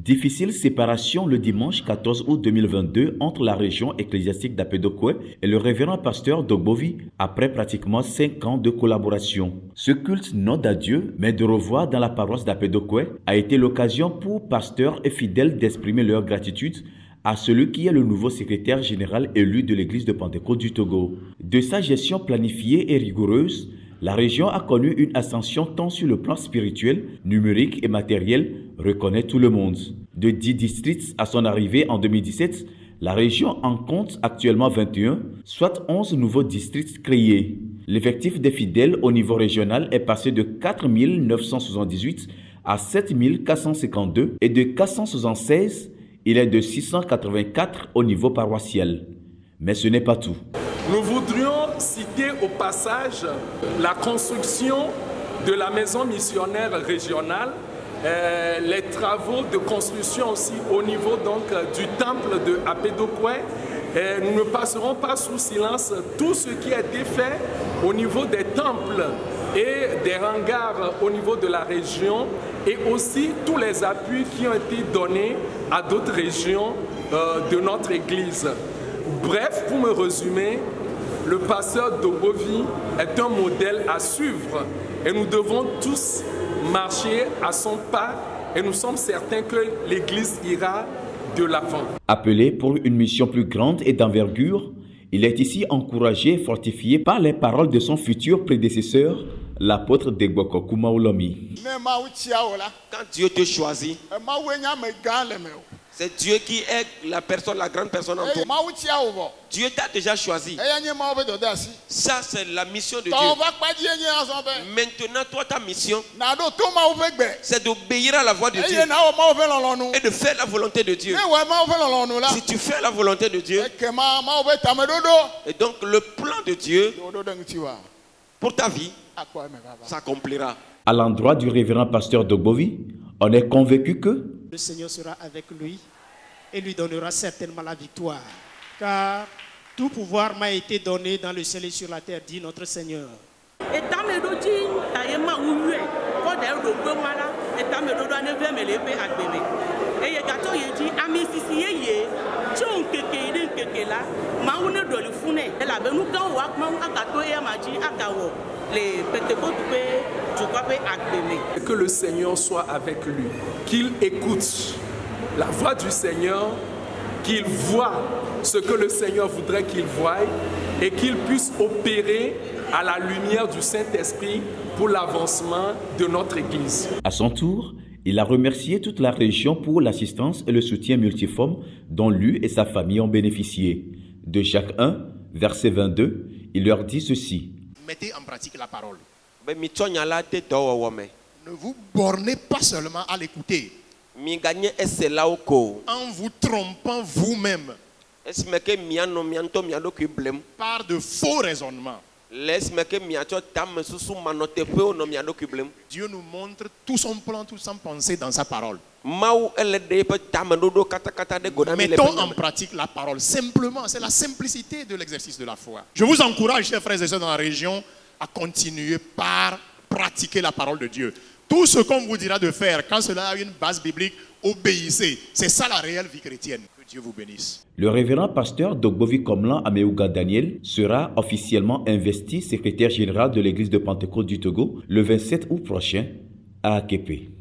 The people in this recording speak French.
Difficile séparation le dimanche 14 août 2022 entre la région ecclésiastique d'Apedokwe et le révérend pasteur Dogbovi après pratiquement 5 ans de collaboration. Ce culte non d'adieu, mais de revoir dans la paroisse d'Apedokwe a été l'occasion pour pasteurs et fidèles d'exprimer leur gratitude à celui qui est le nouveau secrétaire général élu de l'église de Pentecôte du Togo. De sa gestion planifiée et rigoureuse, la région a connu une ascension tant sur le plan spirituel, numérique et matériel, reconnaît tout le monde. De 10 districts à son arrivée en 2017, la région en compte actuellement 21, soit 11 nouveaux districts créés. L'effectif des fidèles au niveau régional est passé de 4 978 à 7 452 et de 476, il est de 684 au niveau paroissial. Mais ce n'est pas tout. Nous voudrions citer au passage la construction de la maison missionnaire régionale, les travaux de construction aussi au niveau donc, du temple de Apedokwe. Nous ne passerons pas sous silence tout ce qui a été fait au niveau des temples et des hangars au niveau de la région et aussi tous les appuis qui ont été donnés à d'autres régions de notre église. Bref, pour me résumer, le pasteur Dogbovi est un modèle à suivre et nous devons tous marcher à son pas et nous sommes certains que l'Église ira de l'avant. Appelé pour une mission plus grande et d'envergure, il est ici encouragé et fortifié par les paroles de son futur prédécesseur, l'apôtre Degboko Kumaolomi. Quand Dieu te choisit, c'est Dieu qui est la personne, la grande personne en toi. Dieu t'a déjà choisi. Ça, c'est la mission de Dieu. Maintenant, toi, ta mission, c'est d'obéir à la voix de Dieu et de faire la volonté de Dieu. Si tu fais la volonté de Dieu, et donc le plan de Dieu pour ta vie s'accomplira. À l'endroit du révérend pasteur Dogbovi, on est convaincu que le Seigneur sera avec lui et lui donnera certainement la victoire. Car tout pouvoir m'a été donné dans le ciel et sur la terre, dit notre Seigneur. Que le Seigneur soit avec lui, qu'il écoute la voix du Seigneur, qu'il voie ce que le Seigneur voudrait qu'il voie et qu'il puisse opérer à la lumière du Saint-Esprit pour l'avancement de notre Église. À son tour, il a remercié toute la région pour l'assistance et le soutien multiforme dont lui et sa famille ont bénéficié. De Jacques 1, verset 22, il leur dit ceci. Mettez en pratique la parole. Ne vous bornez pas seulement à l'écouter en vous trompant vous-même par de faux raisonnements. Dieu nous montre tout son plan, toute son pensée dans sa parole. Mettons en pratique la parole. Simplement, c'est la simplicité de l'exercice de la foi. Je vous encourage, chers frères et sœurs dans la région, à continuer par pratiquer la parole de Dieu. Tout ce qu'on vous dira de faire, quand cela a une base biblique, obéissez. C'est ça la réelle vie chrétienne. Que Dieu vous bénisse. Le révérend pasteur Dogbovi Komlan Ameouga Daniel sera officiellement investi secrétaire général de l'église de Pentecôte du Togo le 27 août prochain à Akepe.